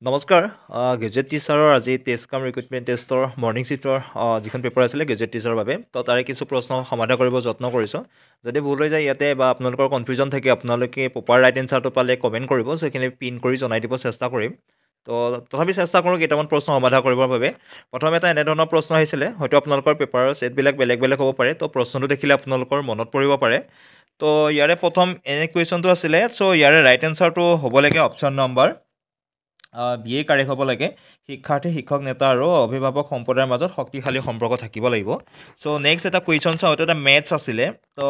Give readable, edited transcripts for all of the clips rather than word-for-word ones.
নমস্কাৰ গেজেট টিচাৰৰ আজি টেষ্ট কাম ৰিক্ৰুইটমেণ্ট টেষ্টৰ মৰ্ণিং শ্বিফ্টৰ যিখন পেপাৰ আছিলে গেজেট টিচাৰৰ বাবে তো তাৰে কিছু প্ৰশ্ন সমাধান কৰিব যত্ন কৰিছোঁ যদি ভুল হৈ যায় ইয়াতে বা আপোনালোকৰ কনফিউজন থাকে আপোনালোকে প্ৰপাৰ ৰাইট এনচাৰটো পালে কমেণ্ট কৰিব চ' সেইখিনি পিন কৰি জনাই দিব চেষ্টা কৰিম তো তথাপি চেষ্টা কৰোঁ কেইটামান প্ৰশ্ন সমাধান কৰিবৰ বাবে প্ৰথমে এটা এনেধৰণৰ প্ৰশ্ন আহিছিলে হয়তো আপোনালোকৰ পেপাৰৰ ছেটবিলাক বেলেগ বেলেগ হ'ব পাৰে তো প্ৰশ্নটো দেখিলে আপোনালোকৰ মনত পৰিব পাৰে তো ইয়াৰে প্ৰথম এনে কুৱেশ্যনটো আছিলে চ' ইয়াৰে ৰাইট এনচাৰটো হ'ব লাগে option number B A correct হ'ব লাগে শিক্ষাৰ্থী শিক্ষক নেতা আৰু অভিভাৱক সম্প্ৰদায়ৰ মাজত শক্তিশালী সম্পৰ্ক থাকিব লাগিব চ' নেক্সট এটা কুৱেশ্যন চাওঁ এইটো এটা মেথছ আছিলে তো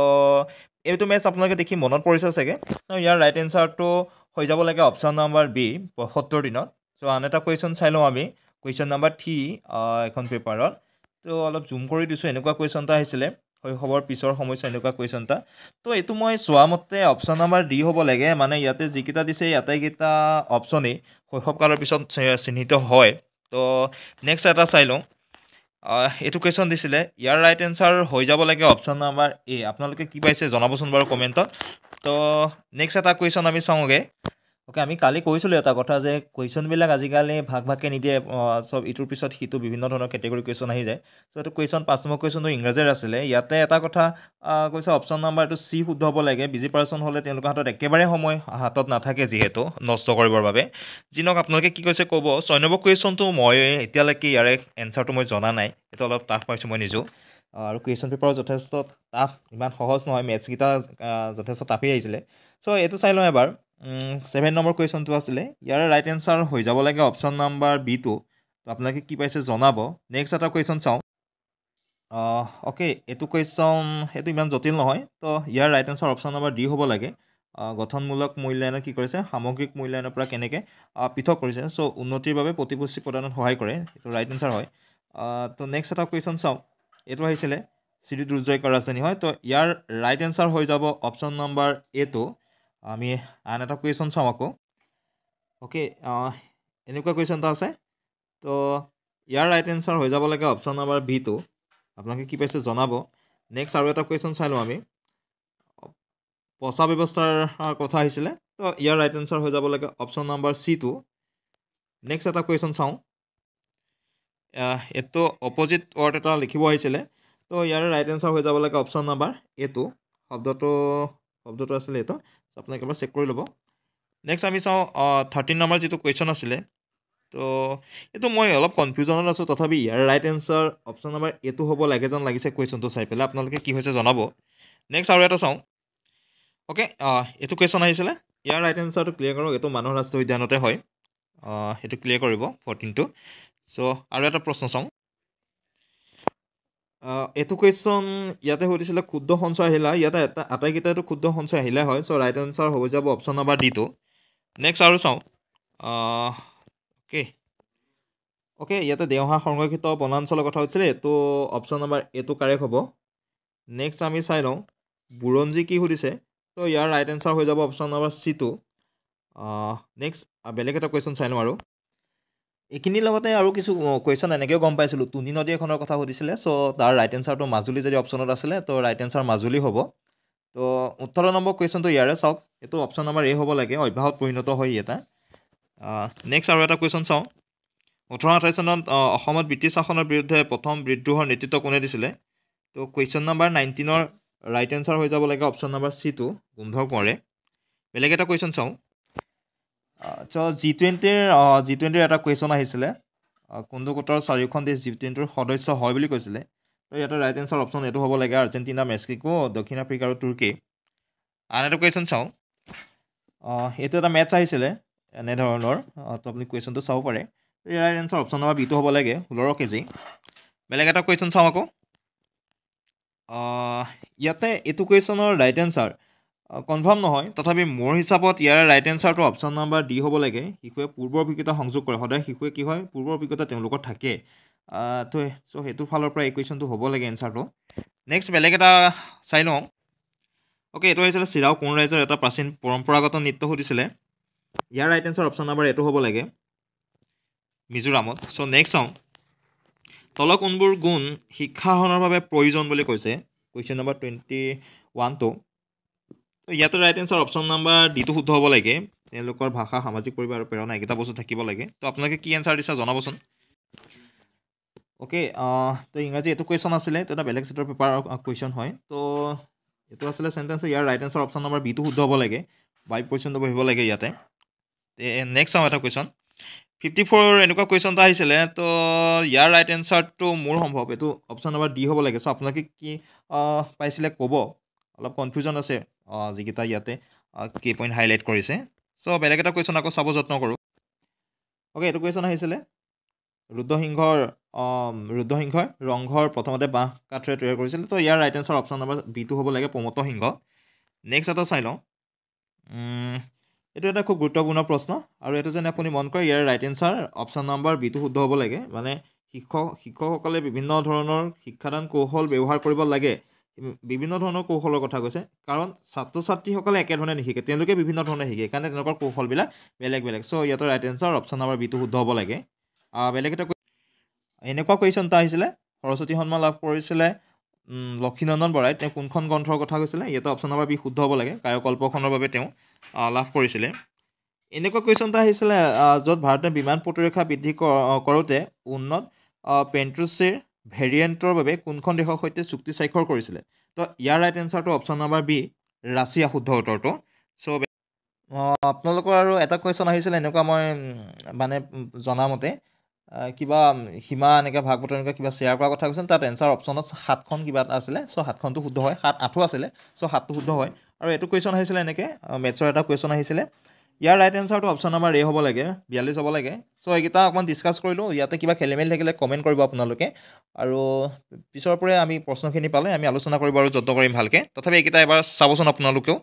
এইটো মেথছ আপোনালোকে দেখি মনত পৰিছে চাগে ইয়াৰ ৰাইট এনচাৰটো হৈ যাব লাগে অপশ্যন নম্বৰ বি ৭৫ দিনত চ' আন এটা কুৱেশ্যন চাই লওঁ আমি কুৱেশ্যন নম্বৰ 3 এখন পেপাৰত তো অলপ জুম কৰি দিছোঁ এনেকুৱা কুৱেশ্যন এটা আহিছিলে শৈশৱৰ পিছৰ সমস্যা এনেকুৱা কুৱেশ্যন এটা তো এইটো মই চোৱা মতে অপশ্যন নম্বৰ ডি হ'ব লাগে মানে ইয়াতে যিকেইটা দিছে আটাইকেইটা অপশ্যনেই শৈশৱকালৰ পিছত চিহ্নিত হয় তো নেক্সট এটা চাই লওঁ এইটো কুৱেশ্যন দিছিলে ইয়াৰ ৰাইট এনচাৰ হৈ যাব লাগে অপশ্যন নম্বৰ এ আপোনালোকে কি পাইছে জনাবচোন বাৰু কমেণ্টত তো নেক্সট এটা কুৱেশ্যন আমি চাওঁগৈ অ'কে আমি কালি কৈছিলোঁ এটা কথা যে কুৱেশ্যনবিলাক আজিকালি ভাগ ভাগকৈ নিদিয়ে চব ইটোৰ পিছত সিটো বিভিন্ন ধৰণৰ কেটেগৰী কুৱেশ্যন আহি যায় চ' এইটো কুৱেশ্যন ৫ নম্বৰ কুৱেশ্যনটো ইংৰাজীৰ আছিলে ইয়াতে এটা কথা কৈছে অপশ্যন নম্বৰটো চি শুদ্ধ হ'ব লাগে বিজি পাৰ্চন হ'লে তেওঁলোকৰ হাতত একেবাৰে সময় হাতত নাথাকে যিহেতু নষ্ট কৰিবৰ বাবে যি নহওক আপোনালোকে কি কৈছে ক'ব ৬ নম্বৰ কুৱেশ্যনটো মই এতিয়ালৈকে ইয়াৰে এনচাৰটো মই জনা নাই এইটো অলপ টাফ পাইছোঁ মই নিজেও আৰু কুৱেশ্যন পেপাৰো যথেষ্ট টাফ ইমান সহজ নহয় মেথছকেইটা যথেষ্ট টাফেই আহিছিলে চ' এইটো চাই লওঁ এবাৰ 7 নম্বৰ কুৱেশ্যনটো আছিলে ইয়াৰে ৰাইট এনচাৰ হৈ যাব লাগে অপশ্যন নম্বৰ বিটো তো আপোনালোকে কি পাইছে জনাব নেক্সট এটা কুৱেশ্যন চাওঁ অ'কে এইটো কুৱেশ্যন সেইটো ইমান জটিল নহয় তো ইয়াৰ right answer option number D হ'ব লাগে গঠনমূলক মূল্যায়নত কি কৰিছে সামগ্ৰিক মূল্যায়নৰ পৰা কেনেকৈ পৃথক কৰিছে চ' উন্নতিৰ বাবে প্ৰতিপুষ্টি প্ৰদানত সহায় কৰে এইটো ৰাইট এনচাৰ হয় তো নেক্সট এটা কুৱেশ্যন চাওঁ এইটো আহিছিলে শ্ৰী দুৰ্জয় ৰাজধানী হয় তো ইয়াৰ ৰাইট এনচাৰ হৈ যাব অপশ্যন নম্বৰ এটো আমি আন এটা কুৱেশ্যন চাওঁ আকৌ অ'কে এনেকুৱা কুৱেশ্যন এটা আছে তো ইয়াৰ ৰাইট এনচাৰ হৈ যাব লাগে অপশ্যন নম্বৰ বিটো আপোনালোকে কি পাইছে জনাব নেক্সট আৰু এটা কুৱেশ্যন চাই লওঁ আমি পচা ব্যৱস্থাৰ কথা আহিছিলে তো ইয়াৰ ৰাইট এনচাৰ হৈ যাব লাগে অপশ্যন নম্বৰ চিটো নেক্সট এটা কুৱেশ্যন চাওঁ এইটো অপজিট ৱৰ্ড এটা লিখিব আহিছিলে তো ইয়াৰ ৰাইট এনচাৰ হৈ যাব লাগে অপশ্যন নম্বৰ এটো শব্দটো আছিলে এইটো আপোনালোকে এবাৰ চেক কৰি ল'ব নেক্সট আমি চাওঁ 13 নম্বৰ যিটো কুৱেশ্যন আছিলে তো এইটো মই অলপ কনফিউজনত আছোঁ তথাপি ইয়াৰ ৰাইট এনচাৰ অপশ্যন নম্বৰ এইটো হ'ব লাগে যেন লাগিছে কুৱেশ্যনটো চাই পেলাই আপোনালোকে কি হৈছে জনাব নেক্সট আৰু এটা চাওঁ অ'কে এইটো কুৱেশ্যন আহিছিলে ইয়াৰ ৰাইট এনচাৰটো ক্লিয়াৰ কৰক এইটো মানস ৰাষ্ট্ৰীয় উদ্যানতে হয় সেইটো ক্লিয়াৰ কৰিব 14টো চ' আৰু এটা প্ৰশ্ন চাওঁ এইটো কুৱেশ্যন ইয়াতে সুধিছিলে ক্ষুদ্ৰ সঞ্চয় আহিলা ইয়াতে আটাইকেইটাইতো ক্ষুদ্ৰ সঞ্চয় আহিলে হয় চ' ৰাইট এনচাৰ হৈ যাব অপশ্যন নম্বৰ ডিটো নেক্সট আৰু চাওঁ অ'কে ইয়াতে দেওহা সংৰক্ষিত বনাঞ্চলৰ কথা হৈছিলে এইটো অপশ্যন নম্বৰ এইটো কাৰেক্ট হ'ব নেক্সট আমি চাই লওঁ বুৰঞ্জী কি সুধিছে তো ইয়াৰ ৰাইট এনচাৰ হৈ যাব অপশ্যন নম্বৰ চিটো নেক্সট বেলেগ এটা কুৱেশ্যন চাই লওঁ আৰু এইখিনিৰ লগতে আৰু কিছু কুৱেশ্যন এনেকৈও গম পাইছিলোঁ তুনি নদী এখনৰ কথা সুধিছিলে চ' তাৰ ৰাইট এনচাৰটো মাজুলী যদি অপশ্যনত আছিলে তো ৰাইট এনচাৰ মাজুলী হ'ব তো 18 নম্বৰ কুৱেশ্যনটো ইয়াৰে চাওক এইটো অপশ্যন নম্বৰ এ হ'ব লাগে অভ্যাসত পৰিণত হয় এটা নেক্সট আৰু এটা কুৱেশ্যন চাওঁ 1828 চনত অসমত ব্ৰিটিছ শাসনৰ বিৰুদ্ধে প্ৰথম বিদ্ৰোহৰ নেতৃত্ব কোনে দিছিলে তো কুৱেশ্যন নম্বৰ 19ৰ ৰাইট এনচাৰ হৈ যাব লাগে অপশ্যন নম্বৰ চিটো গোন্ধৰ কোঁৱৰে বেলেগ এটা কুৱেশ্যন চাওঁ G20ৰ এটা কুৱেশ্যন আহিছিলে কোনটো গোটৰ চাৰিওখন দেশ G20ৰ সদস্য হয় বুলি কৈছিলে তো ইয়াতে ৰাইট এনচাৰ অপশ্যন এইটো হ'ব লাগে আৰ্জেণ্টিনা মেক্সিকো দক্ষিণ আফ্ৰিকা আৰু তুৰ্কী আন এটা কুৱেশ্যন চাওঁ এইটো এটা মেথছ আহিছিলে এনেধৰণৰ তো আপুনি কুৱেশ্যনটো চাব পাৰে তো ইয়াৰ ৰাইট এনচাৰ অপশ্যন নম্বৰ বিটো হ'ব লাগে 16 কেজি বেলেগ এটা কুৱেশ্যন চাওঁ আকৌ ইয়াতে এইটো কুৱেশ্যনৰ ৰাইট এনচাৰ কনফাৰ্ম নহয় তথাপি মোৰ হিচাপত ইয়াৰ ৰাইট এনচাৰটো অপশ্যন নম্বৰ ডি হ'ব লাগে শিশুৱে পূৰ্বৰ অভিজ্ঞতা সংযোগ কৰে সদায় শিশুৱে কি হয় পূৰ্বৰ অভিজ্ঞতা তেওঁলোকৰ থাকে তো চ' সেইটো ফালৰ পৰা এই কুৱেশ্যনটো হ'ব লাগে এনচাৰটো নেক্সট বেলেগ এটা চাই লওঁ অ'কে এইটো আহিছিলে চিৰাও কোন ৰাজ্যৰ এটা প্ৰাচীন পৰম্পৰাগত নৃত্য সুধিছিলে ইয়াৰ ৰাইট এনচাৰ অপশ্যন নম্বৰ এইটো হ'ব লাগে মিজোৰামত চ' নেক্সট চাওঁ তলৰ কোনবোৰ গুণ শিক্ষা আহৰণৰ বাবে প্ৰয়োজন বুলি কৈছে কুৱেশ্যন নম্বৰ 21টো তো ইয়াতে ৰাইট এনচাৰ অপশ্যন নম্বৰ ডিটো শুদ্ধ হ'ব লাগে তেওঁলোকৰ ভাষা সামাজিক পৰিৱেশ আৰু প্ৰেৰণা এইকেইটা বস্তু থাকিব লাগে তো আপোনালোকে কি এনচাৰ দিছে জনাবচোন অ'কে তো ইংৰাজী এইটো কুৱেশ্যন আছিলে তো এটা বেলেগ ছেটৰ পেপাৰ কুৱেশ্যন হয় তো এইটো আছিলে চেণ্টেঞ্চ ইয়াৰ ৰাইট এনচাৰ অপশ্যন নম্বৰ বিটো শুদ্ধ হ'ব লাগে বাইক কুৱেশ্যনটো বহিব লাগে ইয়াতে নেক্সট চাওঁ এটা কুৱেশ্যন 54 এনেকুৱা কুৱেশ্যন এটা আহিছিলে তো ইয়াৰ ৰাইট এনচাৰটো মোৰ সম্ভৱ এইটো অপশ্যন নম্বৰ ডি হ'ব লাগে চ' আপোনালোকে কি পাইছিলে ক'ব অলপ কনফিউজন আছে যিকেইটা ইয়াতে কি পইণ্ট হাইলাইট কৰিছে চ' বেলেগ এটা কুৱেশ্যন আকৌ চাব যত্ন কৰোঁ অ'কে এইটো কুৱেশ্যন আহিছিলে ৰুদ্ৰসিংহই ৰংঘৰ প্ৰথমতে বাঁহ কাঠেৰে তৈয়াৰ কৰিছিল তো ইয়াৰ ৰাইট এনচাৰ অপশ্যন নম্বৰ বিটো হ'ব লাগে প্ৰমত্ত সিংহ নেক্সট এটা চাই লওঁ এইটো এটা খুব গুৰুত্বপূৰ্ণ প্ৰশ্ন আৰু এইটো যেনে আপুনি মন কৰে ইয়াৰ ৰাইট এনচাৰ অপশ্যন নম্বৰ বিটো শুদ্ধ হ'ব লাগে মানে শিক্ষকসকলে বিভিন্ন ধৰণৰ শিক্ষাদান কৌশল ব্যৱহাৰ কৰিব লাগে বিভিন্ন ধৰণৰ কৌশলৰ কথা কৈছে কাৰণ ছাত্ৰ ছাত্ৰীসকলে একেধৰণে নিশিকে তেওঁলোকে বিভিন্ন ধৰণে শিকে সেইকাৰণে তেওঁলোকৰ কৌশলবিলাক বেলেগ বেলেগ চ' ইয়াতে ৰাইট এনচাৰ অপশ্যন নম্বৰ বিটো শুদ্ধ হ'ব লাগে বেলেগ এটা এনেকুৱা কুৱেশ্যন এটা আহিছিলে সৰস্বতী সন্মান লাভ কৰিছিলে লক্ষীনন্দন বৰাই তেওঁ কোনখন গ্ৰন্থৰ কথা কৈছিলে ইয়াতে অপশ্যন নম্বৰ বি শুদ্ধ হ'ব লাগে কায়কল্পখনৰ বাবে তেওঁ লাভ কৰিছিলে এনেকুৱা কুৱেশ্যন এটা আহিছিলে য'ত ভাৰতে বিমান প্ৰতিৰক্ষা বৃদ্ধি কৰোঁতে উন্নত পেণ্ট্ৰুচিৰ ভেৰিয়েণ্টৰ বাবে কোনখন দেশৰ সৈতে চুক্তি স্বাক্ষৰ কৰিছিলে তো ইয়াৰ ৰাইট এনচাৰটো অপশ্যন নম্বৰ বি ৰাছিয়া শুদ্ধ উত্তৰটো চ' আপোনালোকৰ আৰু এটা কুৱেশ্যন আহিছিলে এনেকুৱা মই মানে জনামতে কিবা সীমা এনেকৈ ভাগ বতৰা এনেকৈ কিবা শ্বেয়াৰ কৰাৰ কথা কৈছে তাত এনচাৰ অপশ্যনত 7খন কিবা এটা আছিলে চ' 7খনটো শুদ্ধ হয় 8ও আছিলে চ' 7টো শুদ্ধ হয় আৰু এইটো কুৱেশ্যন আহিছিলে এনেকৈ মেথছৰ এটা কুৱেশ্যন আহিছিলে ইয়াৰ ৰাইট এনচাৰটো অপশ্যন নম্বৰ এ হ'ব লাগে 42 হ'ব লাগে চ' এইকেইটা অকণমান ডিছকাছ কৰিলোঁ ইয়াতে কিবা খেলিমেলি থাকিলে কমেণ্ট কৰিব আপোনালোকে আৰু পিছৰ পৰাই আমি প্ৰশ্নখিনি পালে আমি আলোচনা কৰিব আৰু যত্ন কৰিম ভালকৈ তথাপি এইকেইটা এবাৰ চাবচোন আপোনালোকেও